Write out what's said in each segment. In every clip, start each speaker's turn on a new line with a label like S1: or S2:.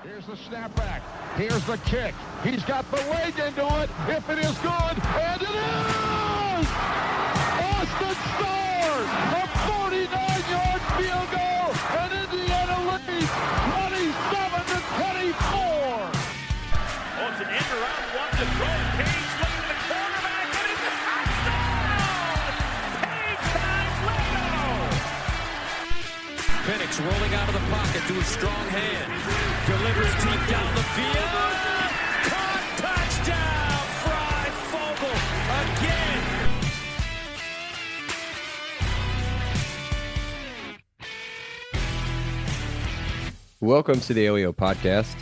S1: Here's the snapback. Here's the kick. He's got the leg into it. If it is good, and it is! Austin scores! A 49-yard field goal, and Indiana leads 27-24.
S2: Oh, it's an end around one to throw. Page looking at the quarterback, and it's a touchdown! Page finds Leno!
S3: Penix rolling out of the pocket to a strong hand. Delivers deep down the field. Caught, touchdown! Fry Fogel again.
S4: Welcome to the ALEO podcast.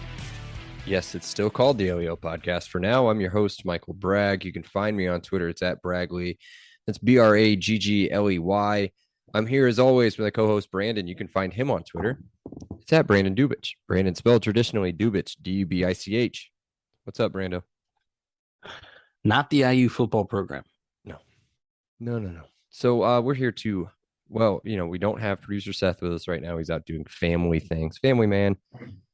S4: Yes, it's still called the ALEO podcast for now. I'm your host, Michael Bragg. You can find me on Twitter. It's at Bragley. That's Braggley. I'm here as always with my co-host Brandon. You can find him on Twitter. It's at Brandon Dubich. Brandon spelled traditionally Dubich, D-U-B-I-C-H. What's up, Brando?
S5: Not the IU football program.
S4: No. So we're here to, we don't have producer Seth with us right now. He's out doing family things. Family man,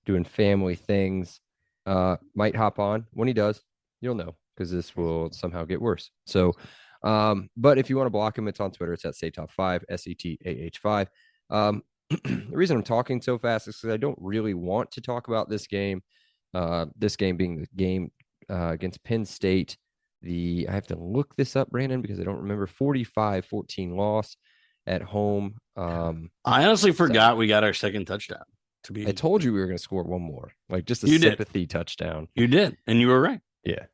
S4: doing family things. Might hop on. When he does, you'll know, because this will somehow get worse. So, but if you want to block him, it's on Twitter. It's at SayTop5, SETAH5. The reason I'm talking so fast is because I don't really want to talk about this game. This game being the game against Penn State. I have to look this up, Brandon, because I don't remember. 45-14 loss at home.
S5: I honestly forgot we got our second touchdown.
S4: I told you we were going to score one more, like just a sympathy touchdown.
S5: You did, and you were right.
S4: Yeah.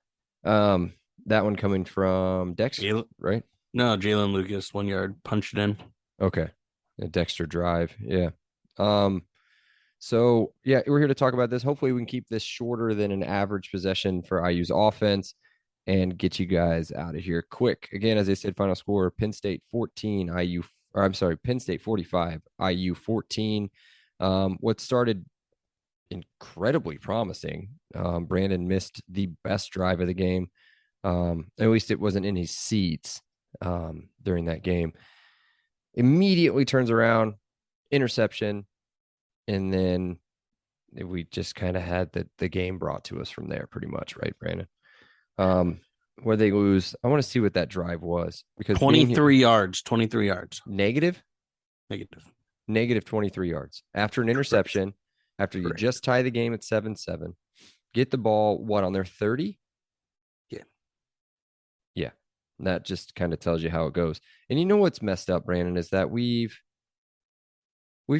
S4: That one coming from Dexter, right?
S5: No, Jalen Lucas, 1 yard, punched it in.
S4: Okay. A Dexter drive. Yeah. So yeah, we're here to talk about this. Hopefully we can keep this shorter than an average possession for IU's offense and get you guys out of here quick. Again, as I said, final score, Penn State 45, IU 14. What started incredibly promising. Brandon missed the best drive of the game. At least it wasn't in his seats during that game. Immediately turns around, interception, and then we just kind of had the game brought to us from there pretty much, right, Brandon? Where they lose, I want to see what that drive was. Because
S5: 23 yards.
S4: Negative 23 yards. After an interception, after you just tie the game at 7-7, get the ball, on their 30? Yeah. That just kind of tells you how it goes. And you know what's messed up, Brandon, is that we've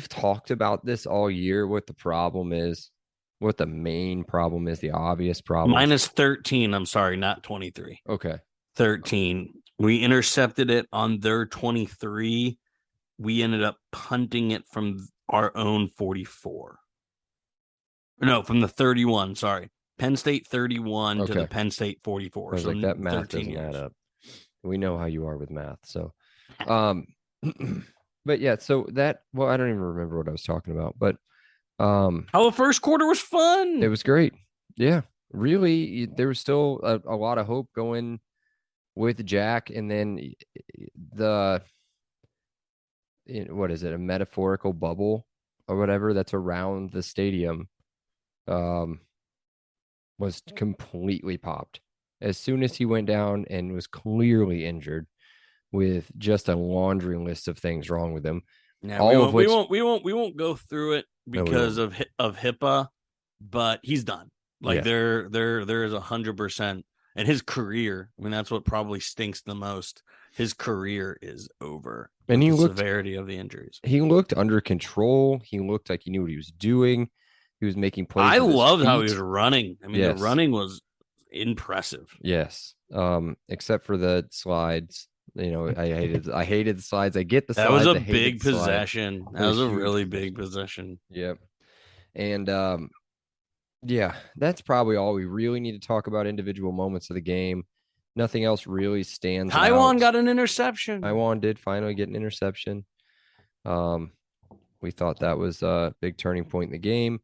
S4: talked about this all year, what the problem is, what the main problem is, the obvious problem.
S5: Minus 13, I'm sorry, not 23.
S4: Okay.
S5: 13. We intercepted it on their 23. We ended up punting it from our own 44. No, from the 31, sorry. Penn State 31 to the Penn State 44.
S4: I was like, that math doesn't add up. We know how you are with math. So, but yeah, so I don't even remember what I was talking about, but
S5: how the first quarter was fun.
S4: It was great. Yeah, really. There was still a lot of hope going with Jack. And then what is it? A metaphorical bubble or whatever that's around the stadium, was completely popped as soon as he went down and was clearly injured with just a laundry list of things wrong with him.
S5: Yeah, we won't go through it because of HIPAA, but he's done. Like there is 100%, and his career. I mean, that's what probably stinks the most. His career is over.
S4: And the
S5: severity of the injuries.
S4: He looked under control. He looked like he knew what he was doing. He was making plays.
S5: I loved how he was running. I mean, the running was impressive.
S4: Yes. Except for the slides. I hated the slides. I get the slides.
S5: That was a big possession. That was a really big possession.
S4: Yep. And that's probably all we really need to talk about. Individual moments of the game. Nothing else really stands out.
S5: Taiwan got an interception.
S4: Taiwan did finally get an interception. We thought that was a big turning point in the game.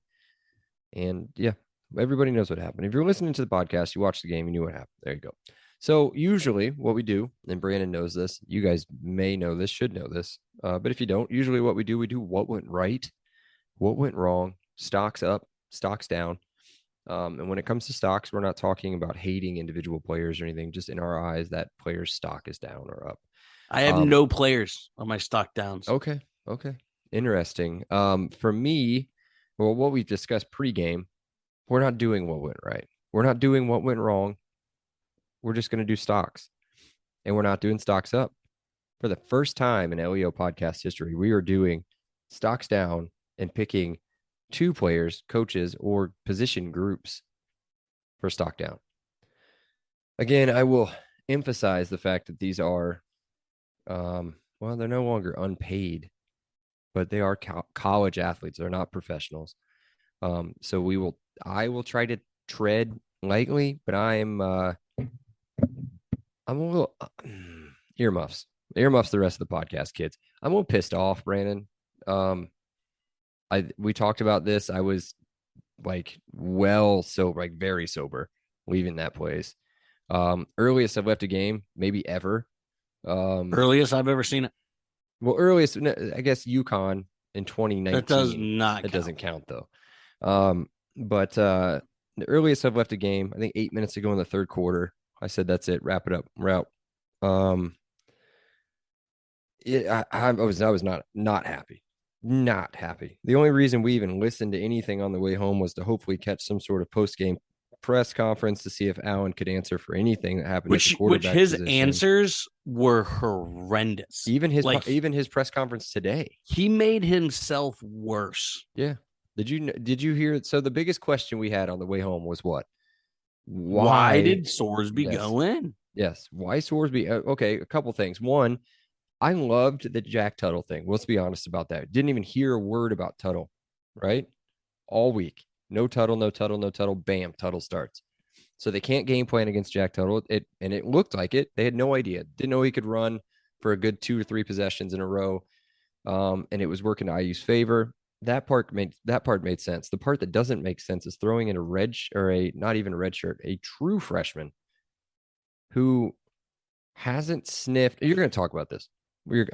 S4: And yeah, everybody knows what happened. If you're listening to the podcast, you watch the game, you knew what happened. There you go. So usually what we do, and Brandon knows this, you guys may know this, should know this, but if you don't, usually what we do what went right, what went wrong, stocks up, stocks down. And when it comes to stocks, we're not talking about hating individual players or anything. Just in our eyes, that player's stock is down or up.
S5: I have no players on my stock downs.
S4: Okay. Interesting. For me, well, what we discussed pregame, we're not doing what went right. We're not doing what went wrong. We're just going to do stocks. And we're not doing stocks up. For the first time in LEO podcast history, we are doing stocks down and picking 2 players, coaches, or position groups for stock down. Again, I will emphasize the fact that these are, well, they're no longer unpaid, but they are college athletes. They're not professionals. So I will try to tread lightly, but I'm a little earmuffs the rest of the podcast, kids. I'm a little pissed off, Brandon. We talked about this. I was very sober leaving that place. Earliest I've left a game, maybe ever.
S5: Earliest I've ever seen it.
S4: Well, earliest, I guess UConn in 2019.
S5: That does not.
S4: It doesn't count though. But the earliest I've left a game, I think 8 minutes ago in the third quarter. I said, "That's it. Wrap it up. We're out." I was not happy. Not happy. The only reason we even listened to anything on the way home was to hopefully catch some sort of post-game press conference to see if Allen could answer for anything that happened at the quarterback
S5: his
S4: position.
S5: Answers were horrendous.
S4: Even his press conference today.
S5: He made himself worse.
S4: Yeah. Did you hear it? So the biggest question we had on the way home was what?
S5: Why did Sorsby go in?
S4: Yes. Why Sorsby? Okay, a couple things. One, I loved the Jack Tuttle thing. Let's be honest about that. Didn't even hear a word about Tuttle, right? All week. No Tuttle. Bam, Tuttle starts. So they can't game plan against Jack Tuttle. It looked like it. They had no idea. Didn't know he could run for a good 2 or 3 possessions in a row. And it was working to IU's favor. That part made sense. The part that doesn't make sense is throwing in not even a red shirt, a true freshman who hasn't sniffed. You're going to talk about this.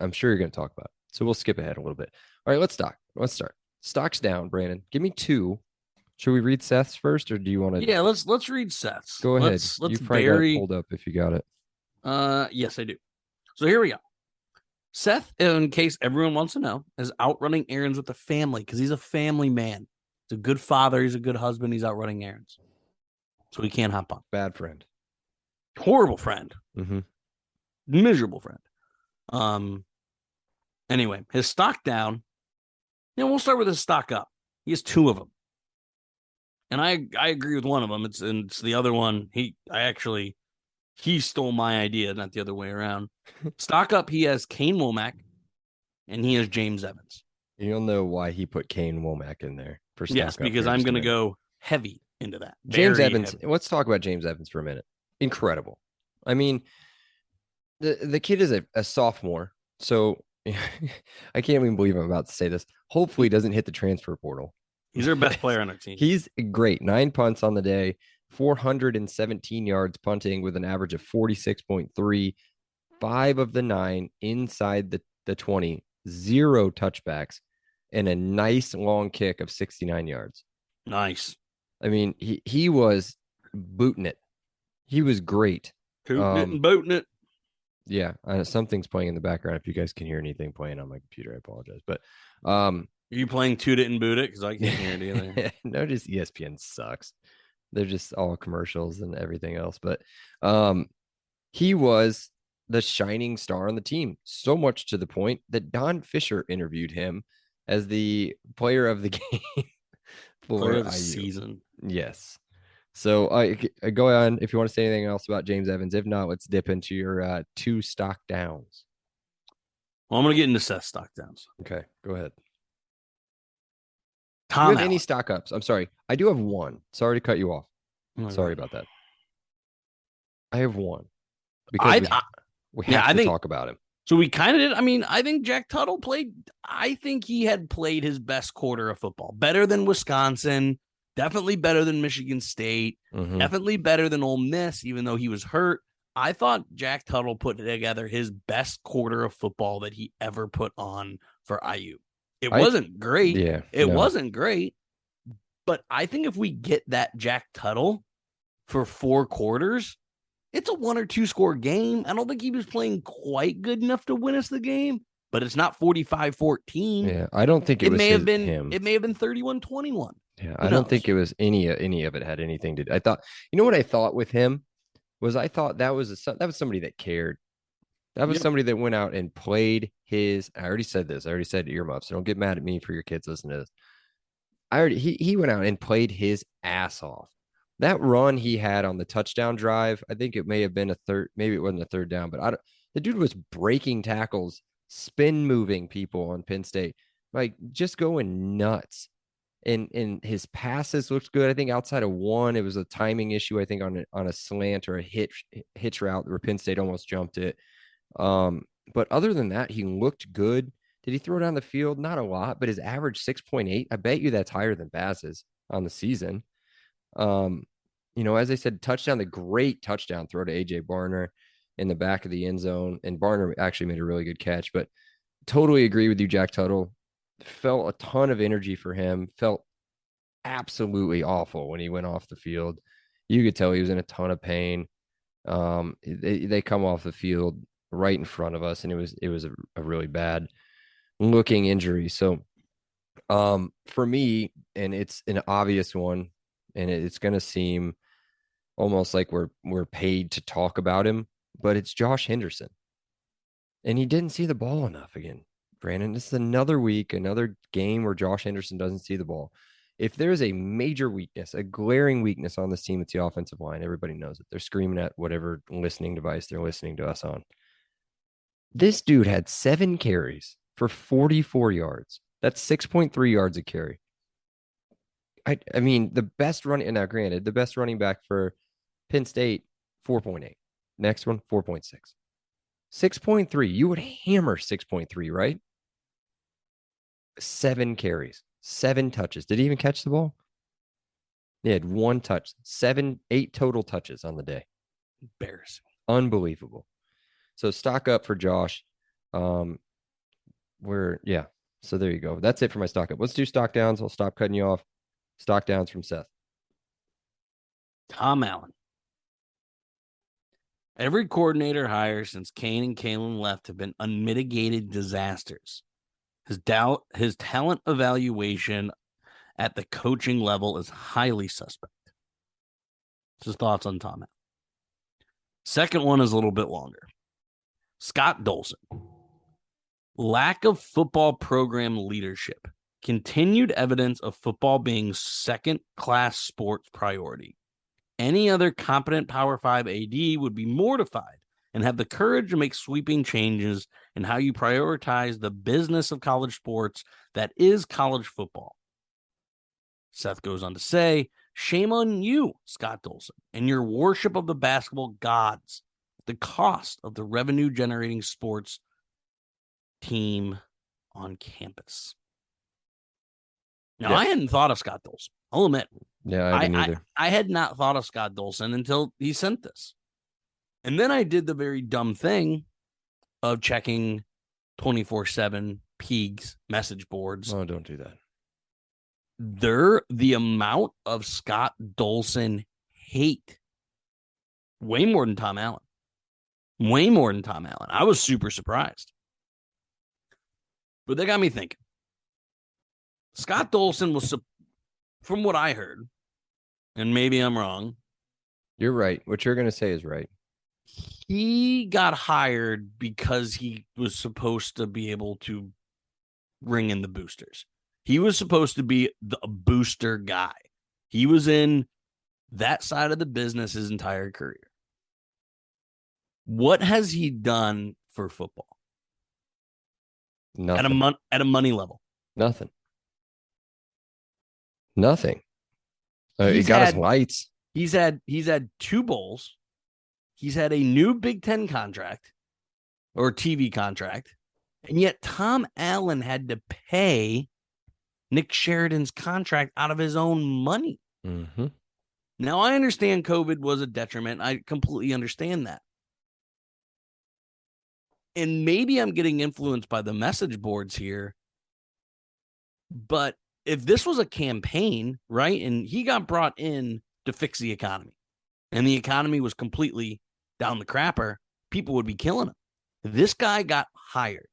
S4: I'm sure you're going to talk about it. So we'll skip ahead a little bit. All right, let's start. Stocks down, Brandon. Give me 2. Should we read Seth's first, or do you want to?
S5: Yeah, let's read Seth's.
S4: Go ahead.
S5: Let's
S4: you probably got it pulled up if you got it.
S5: Yes, I do. So here we go. Seth, in case everyone wants to know, is out running errands with the family because he's a family man. He's a good father. He's a good husband. He's out running errands. So he can't hop on.
S4: Bad friend.
S5: Horrible friend.
S4: Mm-hmm.
S5: Miserable friend. Anyway, his stock down. We'll start with his stock up. He has 2 of them. And I agree with one of them. It's the other one. He stole my idea, not the other way around. Stock up, he has Kane Womack, and he has James Evans.
S4: You'll know why he put Kane Womack in there. For stock
S5: yes, because I'm going to go heavy into that.
S4: James Evans. Heavy. Let's talk about James Evans for a minute. Incredible. I mean, the kid is a sophomore, so I can't even believe I'm about to say this. Hopefully, he doesn't hit the transfer portal.
S5: He's our best player on our team.
S4: He's great. 9 punts on the day, 417 yards punting with an average of 46.3. 5 of the 9 inside the 20, 0 touchbacks, and a nice long kick of 69 yards.
S5: Nice.
S4: I mean, he was booting it. He was great.
S5: Tooting it and booting it.
S4: Yeah, something's playing in the background. If you guys can hear anything playing on my computer, I apologize. But are
S5: you playing Toot It and Boot It? Because I can't hear it either.
S4: No, just ESPN sucks. They're just all commercials and everything else. But he was the shining star on the team, so much to the point that Don Fisher interviewed him as the player of the game
S5: for the season.
S4: Yes. So I go on if you want to say anything else about James Evans. If not, let's dip into your 2 stock downs.
S5: Well, I'm going to get into Seth's stock downs.
S4: Okay, go ahead.
S5: Tom,
S4: do you have any stock ups? I'm sorry. I do have 1. Sorry to cut you off. Sorry about that. I have 1 because we have to talk about him.
S5: So we kind of did. I mean, I think Jack Tuttle I think he had played his best quarter of football. Better than Wisconsin. Definitely better than Michigan State.
S4: Mm-hmm.
S5: Definitely better than Ole Miss, even though he was hurt. I thought Jack Tuttle put together his best quarter of football that he ever put on for IU. It wasn't great.
S4: Yeah,
S5: it wasn't great, But I think if we get that Jack Tuttle for 4 quarters, it's a 1 or 2 score game. I don't think he was playing quite good enough to win us the game, but it's not 45-14.
S4: Yeah, I don't think it was
S5: may have been
S4: him.
S5: It may have been 31-21.
S4: Yeah, I don't think it was any of it had anything to do. I thought, you know what I thought with him was I thought that was somebody that cared. That was somebody that went out and played his. I already said this. I already said earmuffs. So don't get mad at me for your kids listening to this. He went out and played his ass off. That run he had on the touchdown drive, I think it may have been a third, maybe it wasn't a third down, but the dude was breaking tackles, spin moving people on Penn State, like just going nuts. And his passes looked good. I think outside of one, it was a timing issue. I think on a slant or a hitch route where Penn State almost jumped it. But other than that, he looked good. Did he throw down the field? Not a lot, but his average 6.8. I bet you that's higher than Baz's on the season. As I said, touchdown, the great touchdown throw to AJ Barner in the back of the end zone. And Barner actually made a really good catch, but totally agree with you, Jack Tuttle. Felt a ton of energy for him, felt absolutely awful when he went off the field. You could tell he was in a ton of pain. They come off the field right in front of us, and it was a really bad looking injury. So for me, and it's an obvious one, and it's going to seem almost like we're paid to talk about him, but it's Josh Henderson. And he didn't see the ball enough again. Brandon, this is another week, another game where Josh Henderson doesn't see the ball. If there's a major weakness, a glaring weakness on this team, it's the offensive line. Everybody knows it. They're screaming at whatever listening device they're listening to us on. This dude had 7 carries for 44 yards. That's 6.3 yards a carry. I mean, the best running, and now granted, the best running back for Penn State, 4.8. Next one, 4.6. 6.3. You would hammer 6.3, right? 7 carries, 7 touches. Did he even catch the ball? He had 1 touch, 8 total touches on the day.
S5: Embarrassing.
S4: Unbelievable. So stock up for Josh. So there you go. That's it for my stock up. Let's do stock downs. I'll stop cutting you off. Stock downs from Seth.
S5: Tom Allen. Every coordinator hire since Kane and Kalen left have been unmitigated disasters. His talent evaluation at the coaching level is highly suspect. His thoughts on Tom Allen. Second one is a little bit longer. Scott Dolson. Lack of football program leadership. Continued evidence of football being second-class sports priority. Any other competent Power 5 AD would be mortified and have the courage to make sweeping changes in how you prioritize the business of college sports that is college football. Seth goes on to say, shame on you, Scott Dolson, and your worship of the basketball gods at the cost of the revenue-generating sports team on campus. Now, I hadn't thought of Scott Dolson. I'll admit.
S4: Yeah, I didn't either.
S5: I had not thought of Scott Dolson until he sent this. And then I did the very dumb thing of checking 24/7 Peegs message boards.
S4: Oh, don't do that.
S5: The amount of Scott Dolson hate, way more than Tom Allen. Way more than Tom Allen. I was super surprised. But that got me thinking. Scott Dolson was, from what I heard, and maybe I'm wrong.
S4: You're right. What you're going to say is right.
S5: He got hired because he was supposed to be able to ring in the boosters. He was supposed to be the booster guy. He was in that side of the business his entire career. What has he done for football?
S4: Nothing.
S5: At a money level.
S4: Nothing. He got us lights.
S5: He's had 2 bowls. He's had a new Big Ten contract or TV contract. And yet Tom Allen had to pay Nick Sheridan's contract out of his own money.
S4: Mm-hmm.
S5: Now, I understand COVID was a detriment. I completely understand that. And maybe I'm getting influenced by the message boards here. But if this was a campaign, right, and he got brought in to fix the economy, and the economy was completely down the crapper, people would be killing him. This guy got hired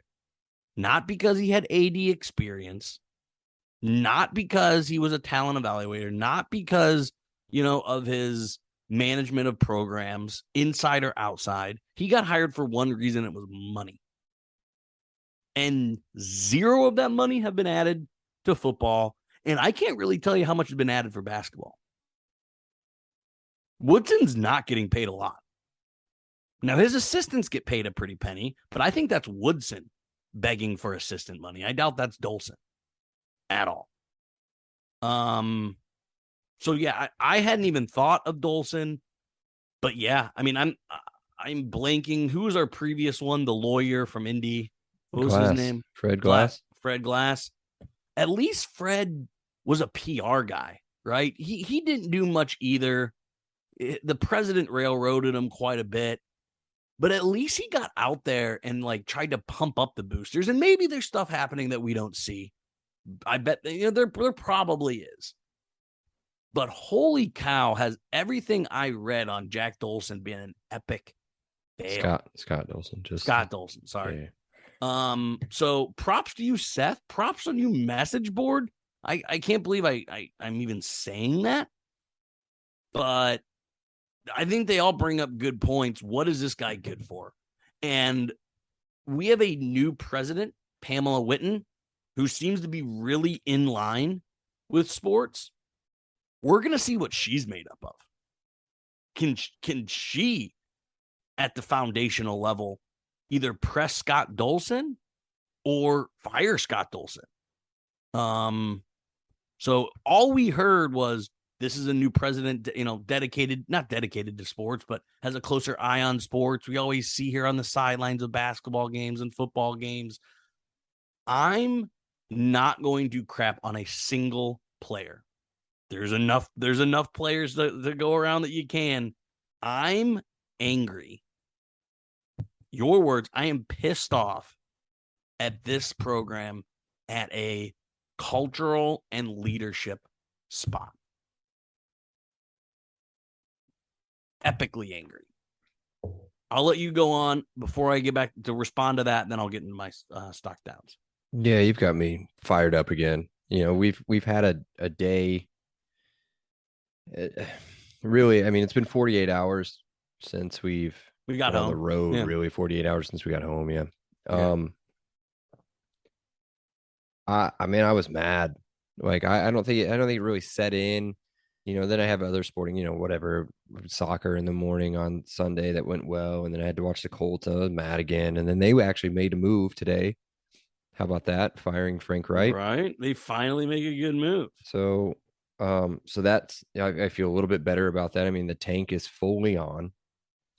S5: not because he had AD experience, not because he was a talent evaluator, not because, of his management of programs, inside or outside. He got hired for one reason. It was money. And zero of that money have been added to football. And I can't really tell you how much has been added for basketball. Woodson's not getting paid a lot. Now, his assistants get paid a pretty penny, but I think that's Woodson begging for assistant money. I doubt that's Dolson at all. So yeah, I hadn't even thought of Dolson, but yeah, I mean, I'm blanking. Who was our previous one? The lawyer from Indy. What was his name?
S4: Fred Glass.
S5: Fred Glass. At least Fred was a PR guy, right? He didn't do much either. The president railroaded him quite a bit, but at least he got out there and like tried to pump up the boosters. And maybe there's stuff happening that we don't see. I bet there probably is. But holy cow, has everything I read on Jack Dolson been an epic fail?
S4: Scott Dolson.
S5: Scott Dolson, sorry. Yeah. So props to you, Seth. Props on you, message board. I can't believe I'm even saying that. But I think they all bring up good points. What is this guy good for? And we have a new president, Pamela Whitten, who seems to be really in line with sports. We're going to see what she's made up of. Can she, at the foundational level, either press Scott Dolson or fire Scott Dolson? So all we heard was this is a new president, not dedicated to sports, but has a closer eye on sports. We always see her on the sidelines of basketball games and football games. I'm not going to crap on a single player. There's enough players that go around that you can. I'm angry. Your words, I am pissed off at this program at a cultural and leadership spot. Epically angry. I'll let you go on before I get back to respond to that, and then I'll get into my stock downs.
S4: Yeah, you've got me fired up again. We've had a day. Really, I mean, it's been 48 hours since we got on the road. Yeah. Really, 48 hours since we got home. Yeah. I mean, I was mad. Like, I don't think it really set in. Then I have other sporting, whatever, soccer in the morning on Sunday that went well. And then I had to watch the Colts. I was mad again. And then they actually made a move today. How about that? Firing Frank Wright.
S5: Right. They finally make a good move.
S4: So that's, I feel a little bit better about that. I mean, the tank is fully on.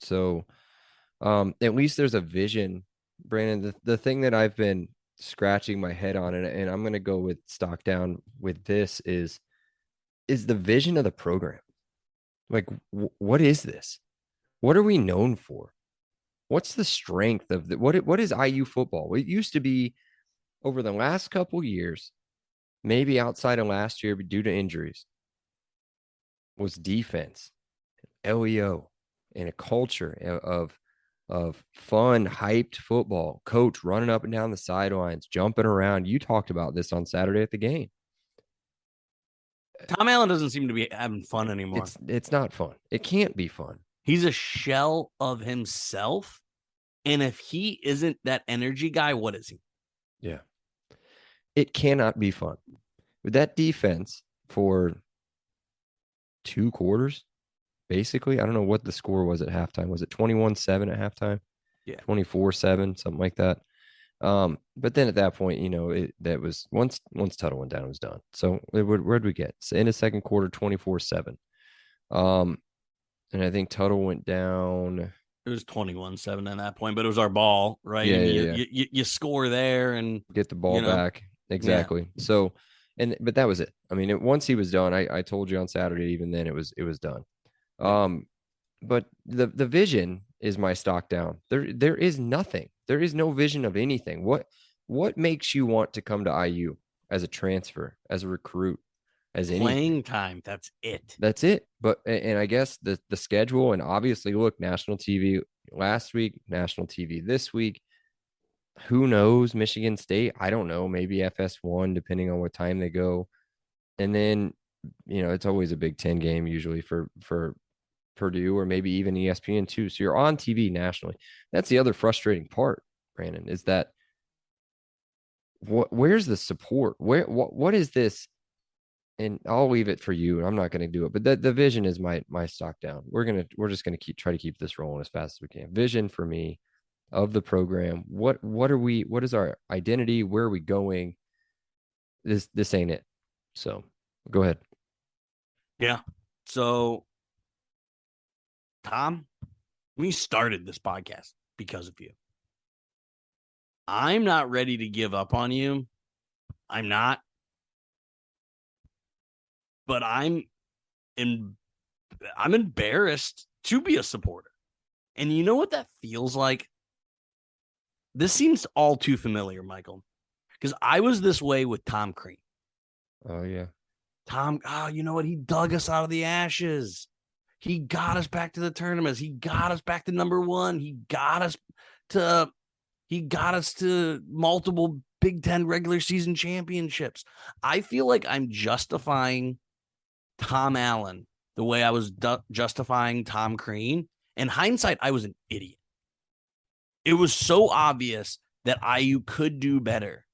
S4: So at least there's a vision, Brandon. The thing that I've been scratching my head on, and I'm going to go with stock down with this is the vision of the program. Like, what is this? What are we known for? What's the strength of what is IU football? It used to be over the last couple years, maybe outside of last year, but due to injuries, was defense, LEO, and a culture of fun, hyped football. Coach running up and down the sidelines, jumping around. You talked about this on Saturday at the game.
S5: Tom Allen doesn't seem to be having fun anymore.
S4: It's not fun. It can't be fun.
S5: He's a shell of himself. And if he isn't that energy guy, what is he?
S4: Yeah. It cannot be fun. With that defense for 2 quarters, basically, I don't know what the score was at halftime. Was it 21-7 at halftime?
S5: Yeah.
S4: 24-7, something like that. But then at that point, that was once Tuttle went down, it was done. So where'd we get? So in the second quarter, 24-7. And I think Tuttle went down.
S5: It was 21-7 at that point, but it was our ball, right?
S4: Yeah,
S5: you score there and
S4: get the ball back. Exactly. Yeah. So, but that was it. I mean, once he was done, I told you on Saturday, even then it was done. But the vision is my stock down. There is nothing. There is no vision of anything. What makes you want to come to IU? as a transfer, as a recruit, as anything.
S5: Playing time. That's it.
S4: That's it. But and I guess the schedule, and obviously look, national TV last week, national TV this week. Who knows? Michigan State, I don't know, maybe FS1, depending on what time they go. And then, it's always a Big Ten game usually for Purdue, or maybe even ESPN too. So you're on TV nationally. That's the other frustrating part, Brandon, is that where's the support? What is this? And I'll leave it for you. I'm not going to do it, but the vision is my stock down. We're just going to try to keep this rolling as fast as we can. Vision for me of the program. What is our identity? Where are we going? This ain't it. So go ahead.
S5: Yeah. So, Tom, we started this podcast because of you. I'm not ready to give up on you. I'm not. But I'm embarrassed to be a supporter. And you know what that feels like? This seems all too familiar, Michael, because I was this way with Tom Crean.
S4: Oh, yeah.
S5: Tom, you know what? He dug us out of the ashes. He got us back to the tournaments. He got us back to number one. He got us to multiple Big Ten regular season championships. I feel like I'm justifying Tom Allen the way I was justifying Tom Crean. In hindsight, I was an idiot. It was so obvious that IU could do better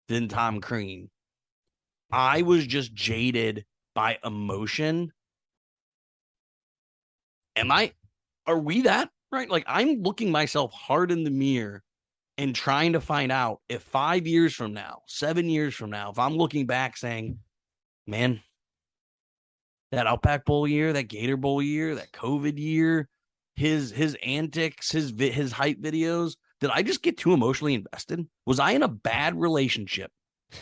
S5: than Tom Crean. I was just jaded by emotion. Are we that? Right? Like, I'm looking myself hard in the mirror and trying to find out if 5 years from now, 7 years from now, if I'm looking back saying, man, that Outback Bowl year, that Gator Bowl year, that COVID year, his antics, his hype videos, did I just get too emotionally invested? Was I in a bad relationship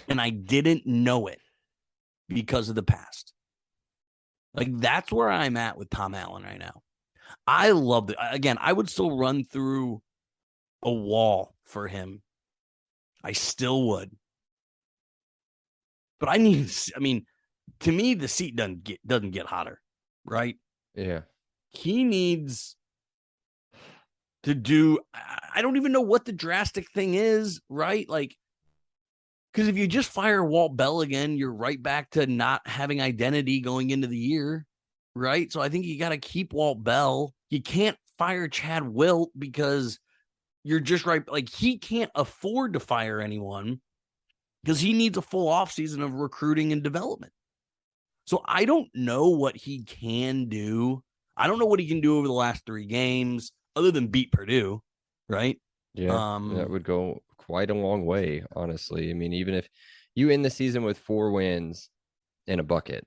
S5: and I didn't know it because of the past? Like, that's where I'm at with Tom Allen right now. I love it. Again, I would still run through a wall for him. I still would. But to me, the seat doesn't get hotter, right?
S4: Yeah.
S5: He needs to do, I don't even know what the drastic thing is, right? Like, because if you just fire Walt Bell again, you're right back to not having identity going into the year, right? So I think you got to keep Walt Bell. You can't fire Chad Wilt because you're just right. Like, he can't afford to fire anyone because he needs a full offseason of recruiting and development. So I don't know what he can do. I don't know what he can do over the last 3 games other than beat Purdue, right?
S4: Yeah, that would go quite a long way, honestly. I mean, even if you end the season with 4 wins in a bucket,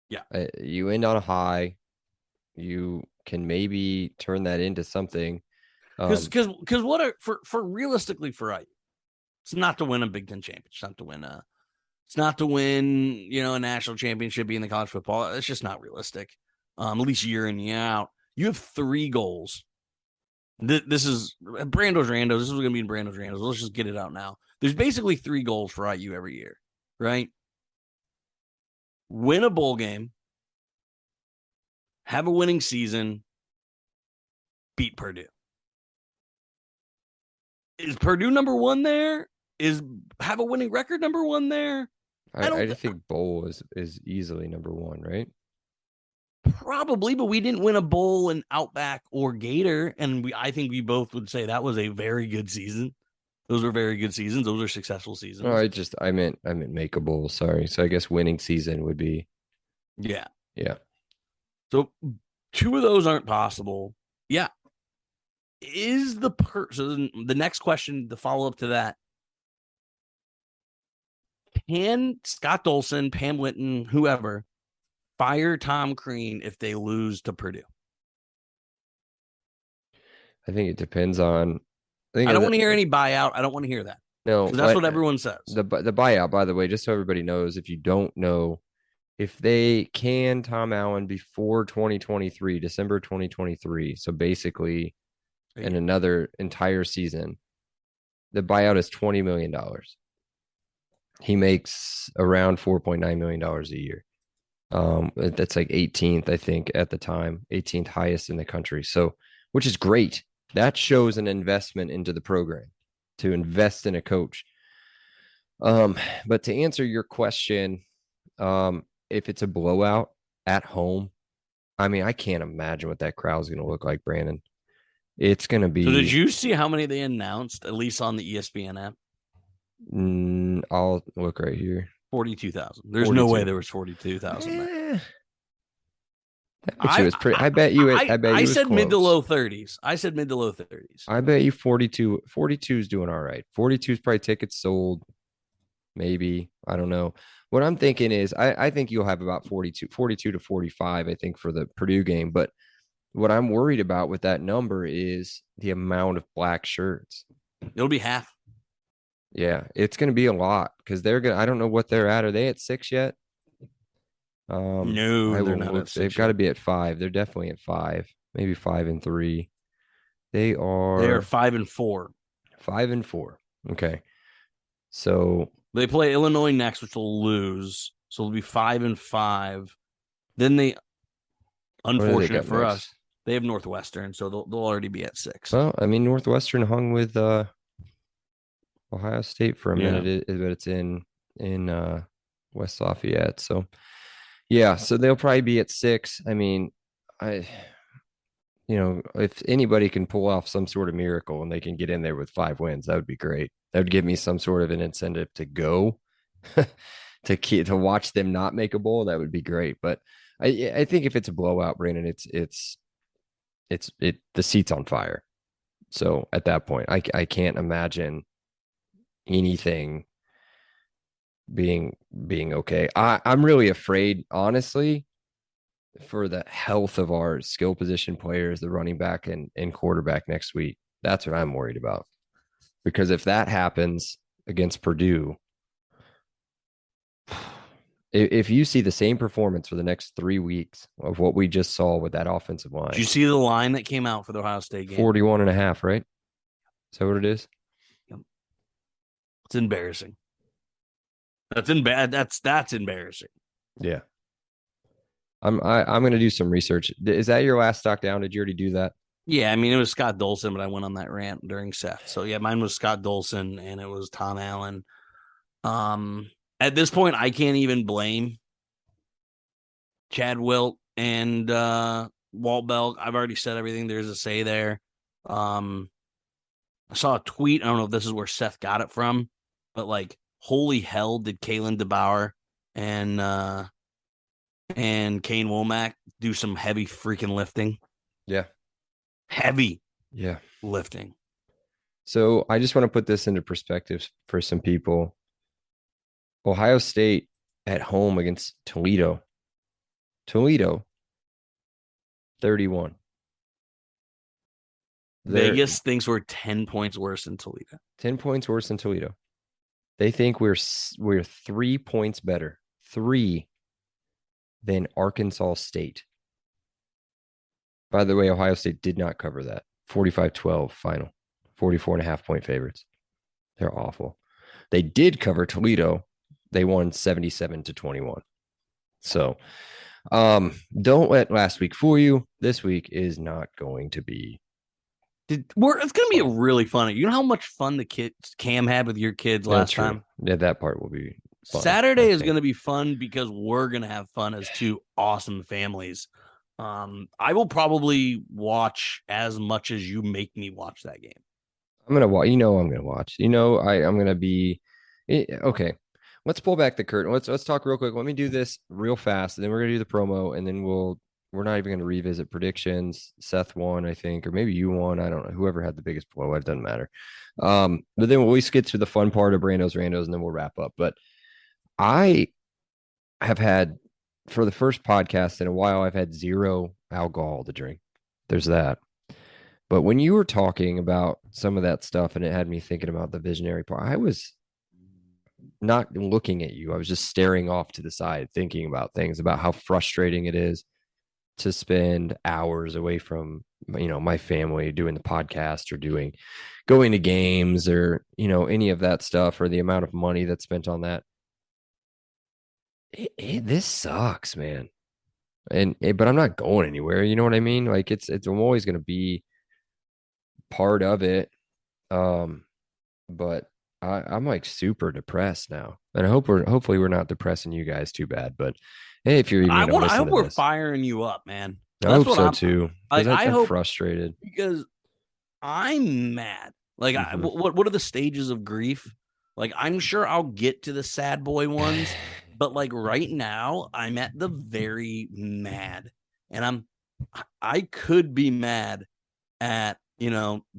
S5: yeah,
S4: you end on a high, you can maybe turn that into something.
S5: Because for realistically for IU, it's not to win a Big Ten championship, it's not to win, a national championship, be in the college football. It's just not realistic. At least year in, year out. You have 3 goals. This is Brando's Randos. This is going to be in Brando's Randos. Let's just get it out now. There's basically 3 goals for IU every year, right? Win a bowl game, have a winning season, beat Purdue. Is Purdue number 1 there? Have a winning record number 1 there?
S4: I think bowl is easily number 1, right?
S5: Probably, but we didn't win a bowl in Outback or Gator, and I think we both would say that was a very good season. Those were very good seasons. Those are successful seasons.
S4: No, I meant make a bowl. Sorry. So I guess winning season would be.
S5: Yeah.
S4: So
S5: 2 of those aren't possible. Yeah. So the next question, the follow up to that. Can Scott Dolson, Pam Litton, whoever, fire Tom Crean if they lose to Purdue?
S4: I think it depends on.
S5: I don't want to hear any buyout. I don't want to hear that.
S4: No,
S5: that's what everyone says.
S4: The buyout, by the way, just so everybody knows, if you don't know, if they can Tom Allen before 2023, December 2023, so basically in another entire season, the buyout is $20 million. He makes around $4.9 million a year. That's like 18th, I think, at the time, 18th highest in the country. So, which is great. That shows an investment into the program to invest in a coach. But to answer your question, if it's a blowout at home, I mean, I can't imagine what that crowd's going to look like, Brandon. It's going to be.
S5: So did you see how many they announced, at least on the ESPN app?
S4: I'll look right here.
S5: 42,000. There's
S4: 42.
S5: no way there was 42,000 there.
S4: I bet you it was pretty. I bet you it. I bet you.
S5: I
S4: it was
S5: said
S4: close.
S5: mid to low 30s. I said mid to low 30s.
S4: I bet you 42. 42 is doing all right. 42 is probably tickets sold. Maybe. I don't know. What I'm thinking is I think you'll have about 42 to 45, I think, for the Purdue game. But what I'm worried about with that number is the amount of black shirts.
S5: It'll be half.
S4: Yeah, it's going to be a lot because they're going to, I don't know what they're at. Are they at 6 yet?
S5: No, they're not at 6
S4: They've got to be at 5. They're definitely at 5, maybe 5 and 3. They are
S5: 5 and 4.
S4: 5 and 4. Okay. So
S5: they play Illinois next, which will lose. So it'll be 5 and 5. Then they, unfortunate for us, they have Northwestern, so they'll already be at 6.
S4: Well, I mean, Northwestern hung with Ohio State for a minute, but it's in West Lafayette. So yeah, so they'll probably be at 6. I mean, if anybody can pull off some sort of miracle and they can get in there with 5 wins, that would be great. That would give me some sort of an incentive to go to watch them not make a bowl. That would be great. But I think if it's a blowout, Brandon, it's the seat's on fire. So at that point, I can't imagine anything being okay. I'm really afraid, honestly, for the health of our skill position players, the running back and quarterback next week. That's what I'm worried about. Because if that happens against Purdue, if you see the same performance for the next 3 weeks of what we just saw with that offensive line.
S5: Did you see the line that came out for the Ohio State game?
S4: 41.5, right? Is that what it is?
S5: Yep. It's embarrassing. That's embarrassing.
S4: Yeah. I'm going to do some research. Is that your last stock down? Did you already do that?
S5: Yeah, I mean, it was Scott Dolson, but I went on that rant during Seth. So, yeah, mine was Scott Dolson, and it was Tom Allen. At this point, I can't even blame Chad Wilt and Walt Bell. I've already said everything there's to say there. I saw a tweet. I don't know if this is where Seth got it from, but, like, holy hell did Kalen DeBauer and Kane Womack do some heavy freaking lifting.
S4: Yeah.
S5: Heavy.
S4: Yeah.
S5: Lifting.
S4: So I just want to put this into perspective for some people. Ohio State at home against Toledo. 31.
S5: Vegas thinks we're 10 points worse than Toledo.
S4: 10 points worse than Toledo. They think we're 3 points better. 3 than Arkansas State. By the way, Ohio State did not cover that. 45-12 final. 44.5-point favorites. They're awful. They did cover Toledo. They won 77-21. So don't let last week fool you. This week is not going to be.
S5: It's going to be a really fun. You know how much fun the kids Cam had with your kids last time?
S4: Yeah, that part will be fun.
S5: Saturday is going to be fun because we're going to have fun as 2 awesome families. I will probably watch as much as you make me watch that game.
S4: I'm going to watch. I'm going to watch. I'm going to be okay. Let's pull back the curtain. Let's talk real quick. Let me do this real fast, and then we're going to do the promo, and then we're not even going to revisit predictions. Seth won, I think, or maybe you won. I don't know. Whoever had the biggest blowout, it doesn't matter. But then we'll at least get to the fun part of Brando's Randos, and then we'll wrap up. But I have had, for the first podcast in a while, I've had 0 alcohol to drink. There's that. But when you were talking about some of that stuff, and it had me thinking about the visionary part, I was not looking at you. I was just staring off to the side, thinking about things, about how frustrating it is to spend hours away from my family doing the podcast or going to games or, any of that stuff, or the amount of money that's spent on that. This sucks, man. But I'm not going anywhere. You know what I mean? Like I'm always going to be part of it. But I'm like super depressed now, and hopefully we're not depressing you guys too bad. But hey, if you're even going to listen
S5: I hope
S4: to
S5: we're
S4: this,
S5: firing you up, man.
S4: I
S5: That's
S4: hope
S5: what
S4: so
S5: I'm
S4: too.
S5: like.
S4: Because
S5: I
S4: I'm
S5: hope,
S4: frustrated.
S5: because I'm mad. Like,
S4: Mhm.
S5: what are the stages of grief? Like, I'm sure I'll get to the sad boy ones, but like right now, I'm at the very mad, and I could be mad at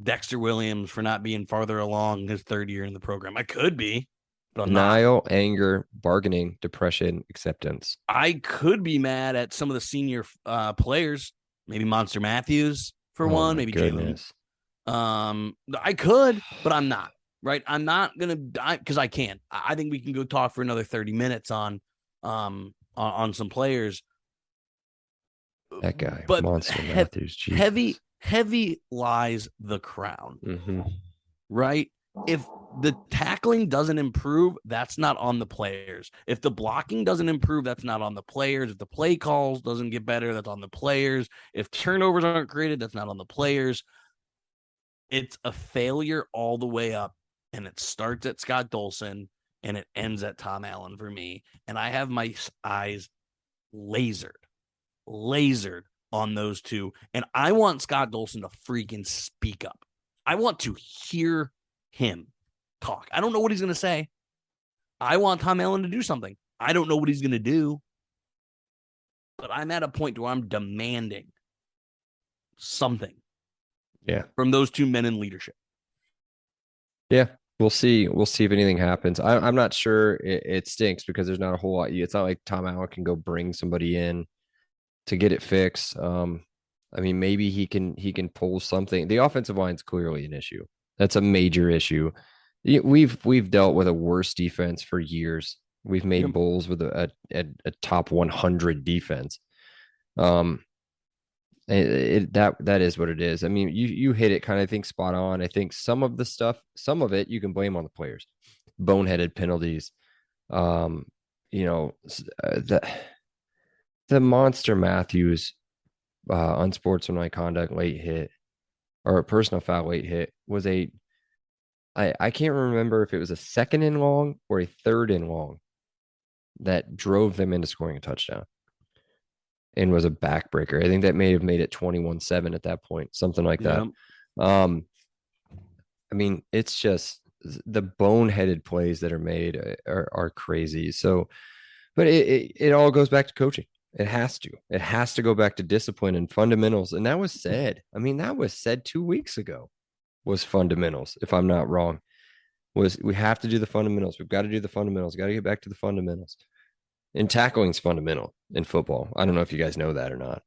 S5: Dexter Williams for not being farther along his third year in the program. I could be, but I'm not.
S4: Denial, anger, bargaining, depression, acceptance.
S5: I could be mad at some of the senior players, maybe Monster Matthews for
S4: Oh
S5: one,
S4: my
S5: maybe Jalen.
S4: goodness.
S5: I could, but I'm not. Right, I'm not gonna die because I can't. I think we can go talk for another 30 minutes on some players.
S4: That guy,
S5: But
S4: Monster Matthews. Jesus.
S5: heavy lies the crown.
S4: Mm-hmm.
S5: Right? If the tackling doesn't improve, that's not on the players. If the blocking doesn't improve, that's not on the players. If the play calls doesn't get better, that's on the players. If turnovers aren't created, that's not on the players. It's a failure all the way up, and it starts at Scott Dolson and it ends at Tom Allen for me. And I have my eyes lasered on those two. And I want Scott Dolson to freaking speak up. I want to hear him talk. I don't know what he's going to say. I want Tom Allen to do something. I don't know what he's going to do. But I'm at a point where I'm demanding something.
S4: Yeah.
S5: From those two men in leadership.
S4: Yeah. We'll see. We'll see if anything happens. I'm not sure. It stinks because there's not a whole lot. It's not like Tom Allen can go bring somebody in to get it fixed. I mean, maybe he can pull something. The offensive line is clearly an issue. That's a major issue. We've dealt with a worse defense for years. We've made bowls with a top 100 defense. That is what it is. I mean, you hit it kind of, I think, spot on. I think some of it you can blame on the players, boneheaded penalties. The Monster Matthews unsportsmanlike conduct late hit or a personal foul late hit was I can't remember if it was a second and long or a third and long that drove them into scoring a touchdown and was a backbreaker. I think that may have made it 21-7 at that point, something like that. I mean, it's just the boneheaded plays that are made are crazy. So, but it all goes back to coaching. It has to go back to discipline and fundamentals. And that was said. I mean, that was said 2 weeks ago, was fundamentals. If I'm not wrong, we have to do the fundamentals. We've got to do the fundamentals. Got to get back to the fundamentals. And tackling is fundamental in football. I don't know if you guys know that or not,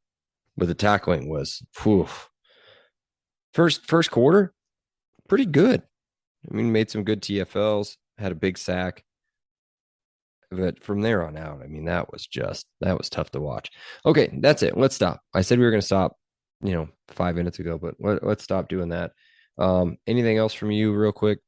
S4: but the tackling was first quarter, pretty good. I mean, made some good TFLs, had a big sack. But from there on out, I mean, that was tough to watch. Okay, that's it. Let's stop. I said we were going to stop, 5 minutes ago, but let's stop doing that. Anything else from you real quick?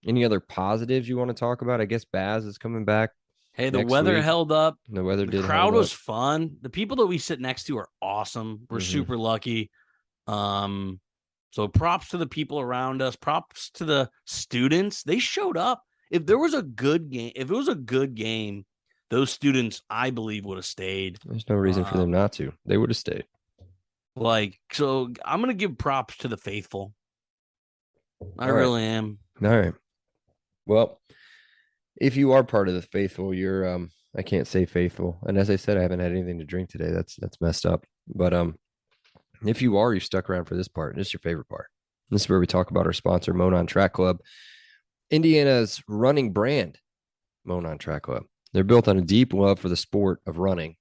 S4: Any other positives you want to talk about? I guess Baz is coming back.
S5: Hey, the weather held up.
S4: The
S5: crowd was fun. The people that we sit next to are awesome. We're super lucky. So props to the people around us. Props to the students. They showed up. If it was a good game, those students, I believe, would have stayed.
S4: There's no reason for them not to. They would have stayed.
S5: So I'm going to give props to the faithful. I really am.
S4: All right. Well, if you are part of the faithful, you're I can't say faithful. And as I said, I haven't had anything to drink today. That's messed up. But if you are, you stuck around for this part. This is your favorite part. This is where we talk about our sponsor, Monon Track Club, Indiana's running brand, Monon Track Club. They're built on a deep love for the sport of running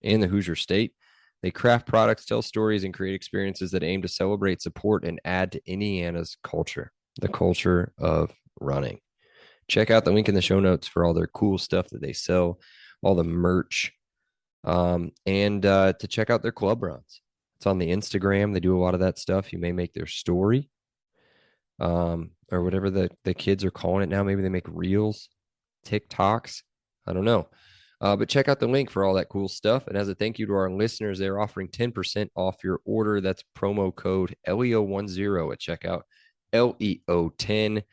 S4: and the Hoosier State. They craft products, tell stories, and create experiences that aim to celebrate, support, and add to Indiana's culture, the culture of running. Check out the link in the show notes for all their cool stuff that they sell, all the merch, and to check out their club runs. It's on the Instagram. They do a lot of that stuff. You may make their story, or whatever the kids are calling it now. Maybe they make reels, TikToks. I don't know. But check out the link for all that cool stuff. And as a thank you to our listeners, they're offering 10% off your order. That's promo code LEO10 at checkout. LEO10.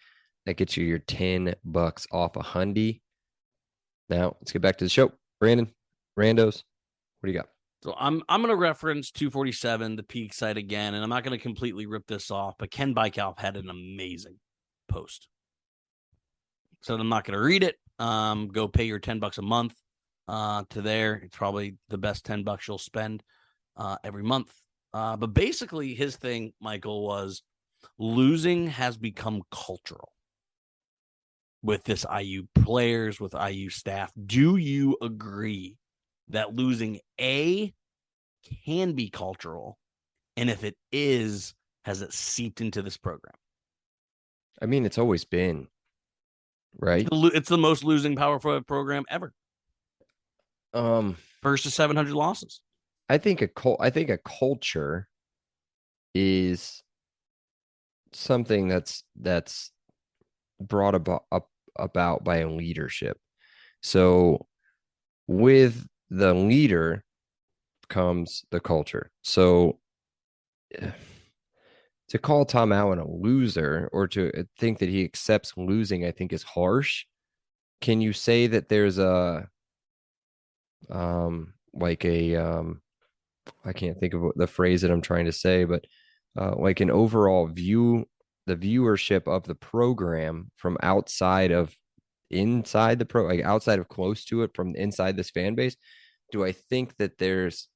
S4: That gets you your $10 off a hundy. Now let's get back to the show. Brandon, Randos, what do you got?
S5: So I'm going to reference 247, the peak site again, and I'm not going to completely rip this off, but Ken Bykalf had an amazing post. So I'm not going to read it. Go pay your $10 a month to there. It's probably the best $10 you'll spend every month. But basically his thing, Michael, was losing has become cultural with this IU players, with IU staff. Do you agree that losing can be cultural? And if it is, has it seeped into this program?
S4: I mean, it's always been, right?
S5: It's the most losing Power 5 program ever. First to 700 losses.
S4: I think a culture is something that's brought about by a leadership. So with the leader comes the culture. So to call Tom Allen a loser or to think that he accepts losing, I think is harsh. Can you say that there's a I can't think of the phrase that I'm trying to say, but like an overall view, the viewership of the program from outside of inside the like outside of close to it from inside this fan base? Do I think that there's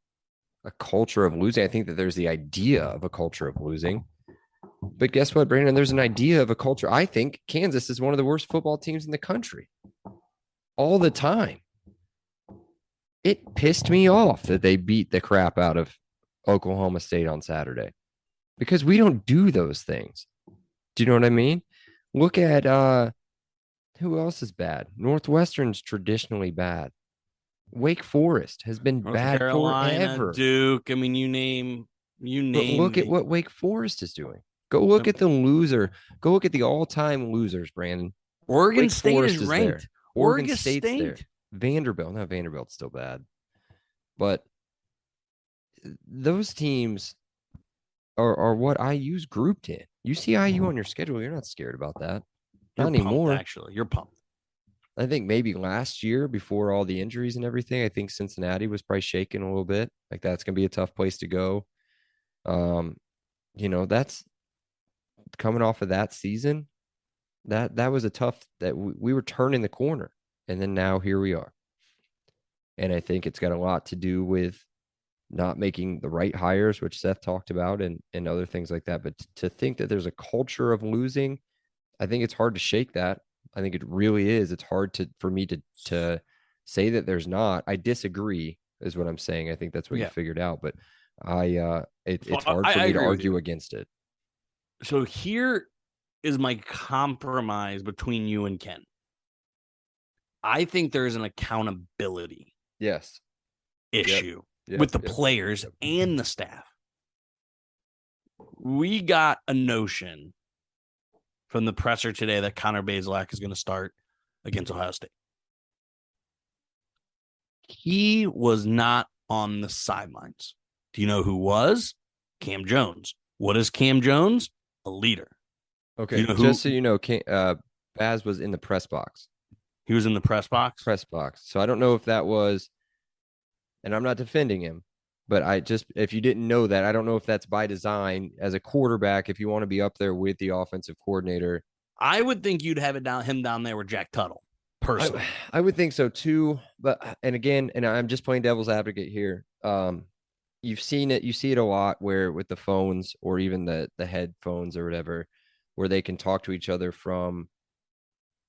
S4: a culture of losing? I think that there's the idea of a culture of losing. But guess what, Brandon? There's an idea of a culture. I think Kansas is one of the worst football teams in the country all the time. It pissed me off that they beat the crap out of Oklahoma State on Saturday because we don't do those things. Do you know what I mean? Look at who else is bad? Northwestern's traditionally bad. Wake Forest has been
S5: North
S4: bad
S5: Carolina,
S4: forever.
S5: Duke. I mean, you name.
S4: But look at what Wake Forest is doing. Go look at the loser. Go look at the all-time losers, Brandon.
S5: Oregon
S4: Wake
S5: State
S4: Forest
S5: is
S4: is
S5: ranked.
S4: there.
S5: Oregon
S4: State's
S5: State.
S4: there. Vanderbilt's still bad. But those teams are what IU's grouped in. You see IU on your schedule, you're not scared about that. Not anymore.
S5: Actually, you're pumped.
S4: I think maybe last year before all the injuries and everything, I think Cincinnati was probably shaking a little bit. Like that's going to be a tough place to go. That's coming off of that season. That was a tough that we were turning the corner. And then now here we are. And I think it's got a lot to do with not making the right hires, which Seth talked about, and other things like that. But to think that there's a culture of losing, I think it's hard to shake that. I think it really is. It's hard for me to say that there's not. I disagree, is what I'm saying. I think that's what you figured out. But it's hard for me to argue against it.
S5: So here is my compromise between you and Ken. I think there is an accountability issue with the players and the staff. We got a notion from the presser today that Connor Bazelak is going to start against Ohio State. He was not on the sidelines. Do you know who was? Cam Jones. What is Cam Jones? A leader.
S4: Okay, just so you know, Baz was in the press box.
S5: He was in the press box?
S4: Press box. So I don't know if that was, and I'm not defending him, but if you didn't know that, I don't know if that's by design as a quarterback, if you want to be up there with the offensive coordinator.
S5: I would think you'd have him down there with Jack Tuttle, personally.
S4: I would think so too. But, and again, and I'm just playing devil's advocate here. You've seen it. You see it a lot where with the phones or even the headphones or whatever, where they can talk to each other from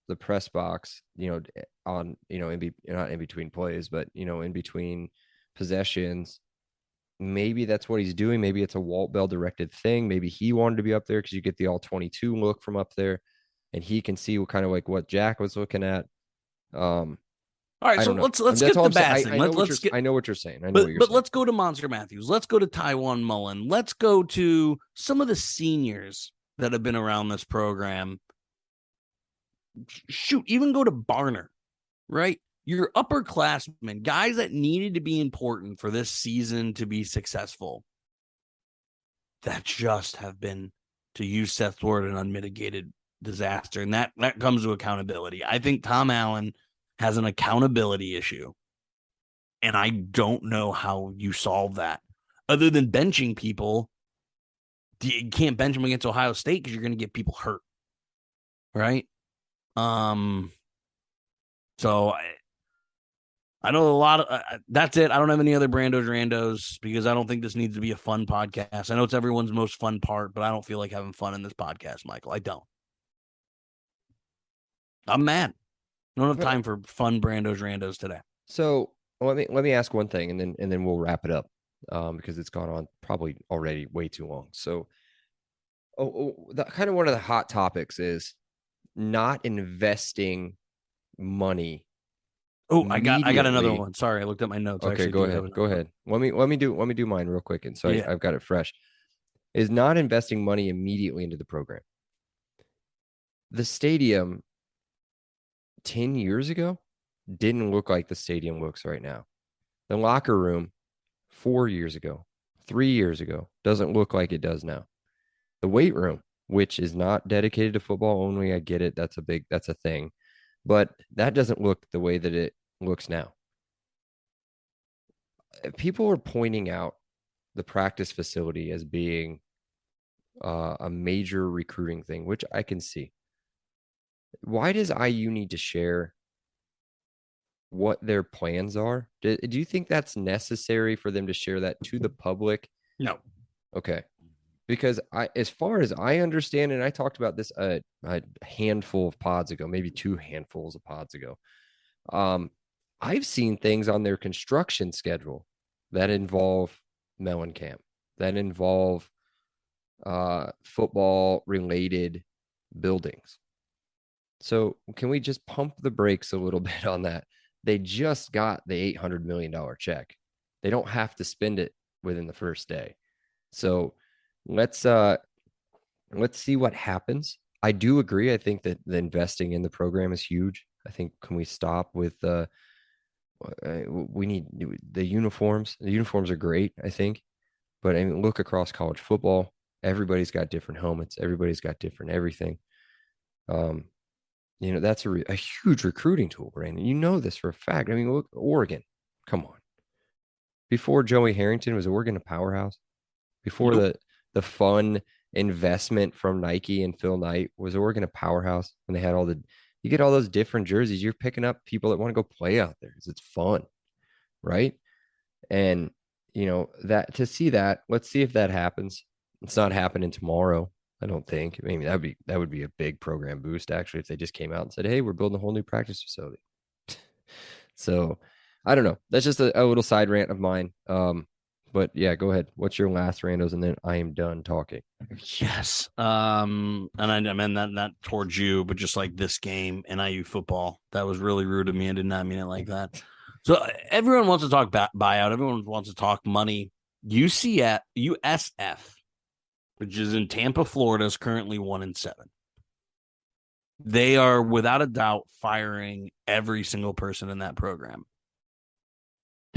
S4: the press box, not in between plays, but, in between possessions. Maybe that's what he's doing. Maybe it's a Walt Bell directed thing. Maybe he wanted to be up there because you get the all 22 look from up there and he can see what Jack was looking at.
S5: All right,
S4: I
S5: so
S4: don't know.
S5: let's
S4: That's
S5: skip
S4: all
S5: the
S4: I'm saying.
S5: Bass thing.
S4: I know
S5: Let's get,
S4: I know what you're saying. I know what you're
S5: but
S4: saying.
S5: let's go to Monster Matthews. Let's go to Taiwan Mullen. Let's go to some of the seniors that have been around this program. Shoot, even go to Barner, right? Your upperclassmen, guys that needed to be important for this season to be successful, that just have been, to use Seth's word, an unmitigated disaster. And that comes to accountability. I think Tom Allen has an accountability issue. And I don't know how you solve that other than benching people. You can't bench them against Ohio State because you're going to get people hurt. Right. So I know a lot of that's it. I don't have any other Brandos Randos because I don't think this needs to be a fun podcast. I know it's everyone's most fun part, but I don't feel like having fun in this podcast, Michael. I don't. I'm mad. I don't have time for fun Brandos Randos today.
S4: So let me ask one thing, and then we'll wrap it up because it's gone on probably already way too long. So, kind of one of the hot topics is not investing money.
S5: Oh, I got another
S4: immediately.
S5: one. Sorry, I looked at my notes.
S4: Okay, go ahead. Go ahead. Let me do mine real quick, and so I've got it fresh. Is not investing money immediately into the program. The stadium 10 years ago didn't look like the stadium looks right now. The locker room 4 years ago, 3 years ago, doesn't look like it does now. The weight room, which is not dedicated to football only, I get it. That's a thing. But that doesn't look the way that it looks now. People are pointing out the practice facility as being a major recruiting thing, which I can see. Why does IU need to share what their plans are? Do you think that's necessary for them to share that to the public?
S5: No.
S4: Okay. Because as far as I understand, and I talked about this a handful of pods ago, maybe 2 handfuls of pods ago. I've seen things on their construction schedule that involve Mellencamp, that involve football related buildings. So can we just pump the brakes a little bit on that? They just got the $800 million check. They don't have to spend it within the first day. So let's see what happens. I do agree. I think that the investing in the program is huge. I think, can we stop with we need the uniforms. The uniforms are great, I think. But I mean, look across college football. Everybody's got different helmets. Everybody's got different everything. That's a huge recruiting tool, Brandon. You know this for a fact. I mean, look, Oregon. Come on. Before Joey Harrington, was Oregon a powerhouse? Before the fun investment from Nike and Phil Knight, was Oregon a powerhouse when they had you get all those different jerseys. You're picking up people that want to go play out there because it's fun, right? And that, to see that, let's see if that happens. It's not happening tomorrow, I don't think. I mean, that would be a big program boost, actually, if they just came out and said, hey, we're building a whole new practice facility. So I don't know. That's just a little side rant of mine. But yeah, go ahead. What's your last randos? And then I am done talking.
S5: Yes. And I meant that not towards you, but just like this game, NIU football. That was really rude of me. I did not mean it like that. So everyone wants to talk buyout. Everyone wants to talk money. USF, which is in Tampa, Florida, is currently 1-7. They are without a doubt firing every single person in that program.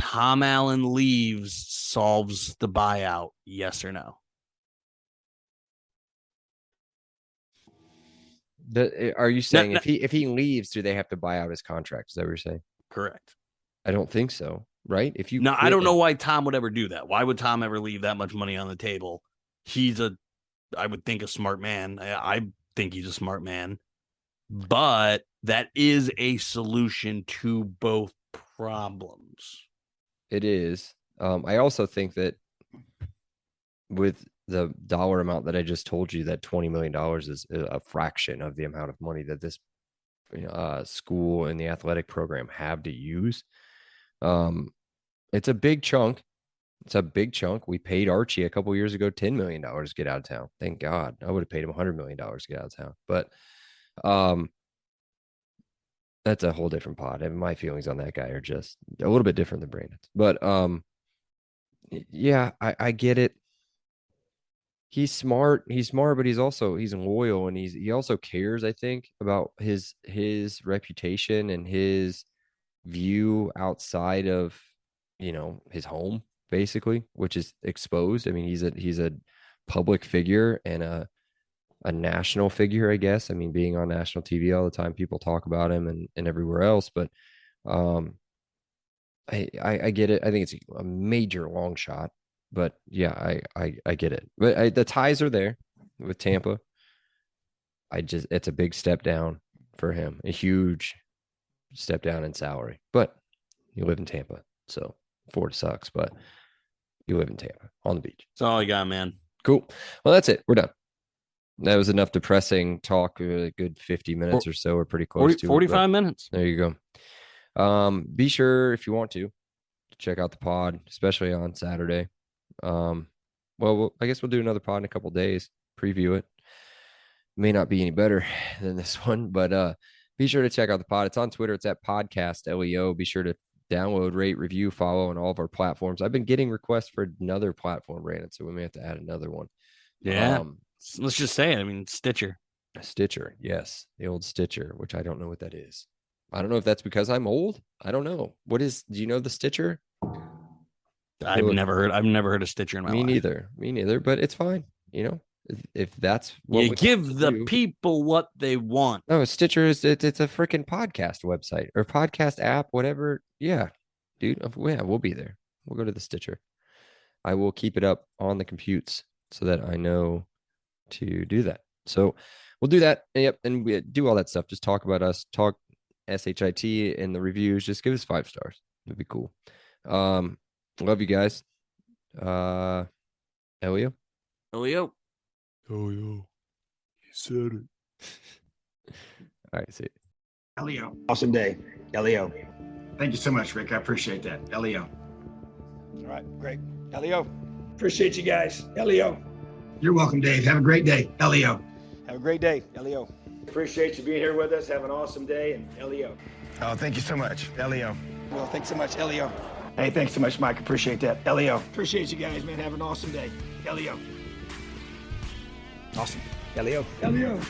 S5: Tom Allen leaves, solves the buyout, yes or no?
S4: Are you saying if he leaves, do they have to buy out his contract? Is that what you're saying?
S5: Correct.
S4: I don't think so. Right? If you
S5: I don't know why Tom would ever do that. Why would Tom ever leave that much money on the table? He's I would think, a smart man. I think he's a smart man. But that is a solution to both problems.
S4: It is. I also think that with the dollar amount that I just told you, that $20 million is a fraction of the amount of money that this school and the athletic program have to use. It's a big chunk. We paid Archie a couple years ago $10 million to get out of town. Thank God. I would have paid him $100 million to get out of town. But that's a whole different pod. And my feelings on that guy are just a little bit different than Brandon's. But yeah, I get it. He's smart, but he's loyal, and he also cares, I think, about his reputation and his view outside of, his home, basically, which is exposed. I mean, he's a public figure and a national figure, I guess. I mean, being on national TV all the time, people talk about him and everywhere else, but I get it. I think it's a major long shot, but yeah, I get it. But the ties are there with Tampa. It's a big step down for him, a huge step down in salary. But you live in Tampa, so Florida sucks, but you live in Tampa on the beach.
S5: That's all I got, man.
S4: Cool. Well, that's it. We're done. That was enough depressing talk. A good 50 minutes or so. We're pretty close to
S5: 45 minutes.
S4: There you go. Be sure, if you want to check out the pod, especially on Saturday. Well, I guess we'll do another pod in a couple days, preview it. May not be any better than this one, but be sure to check out the pod. It's on Twitter. It's at Podcast LEO. Be sure to download, rate, review, follow on all of our platforms. I've been getting requests for another platform, Brandon, so we may have to add another one.
S5: Yeah. Let's just say it. I mean, Stitcher.
S4: Stitcher, yes, the old Stitcher, which I don't know what that is. I don't know if that's because I'm old. I don't know. Do you know the Stitcher?
S5: I've never heard of Stitcher in my life.
S4: Me neither, but it's fine. If that's what
S5: you give the people what they want.
S4: No, Stitcher it's a freaking podcast website or podcast app, whatever. Yeah, dude. Yeah, we'll be there. We'll go to the Stitcher. I will keep it up on the computes so that I know to do that. So we'll do that. Yep. And we do all that stuff. Just talk about us, talk SHIT in the reviews. Just give us 5 stars. It'd be cool. Love you guys. Elio.
S5: Elio.
S4: You said it. All right. See you.
S6: Elio. Awesome day. Elio. Thank you so much, Rick. I appreciate that. Elio. All right. Great. Elio. Appreciate you guys. Elio. You're welcome, Dave. Have a great day. Elio. Have a great day. Elio. Appreciate you being here with us. Have an awesome day. And Elio. Oh, thank you so much. Elio. Well, thanks so much, Elio. Hey, thanks so much, Mike. Appreciate that. Elio. Appreciate you guys, man. Have an awesome day. Elio. Awesome. Elio. Elio.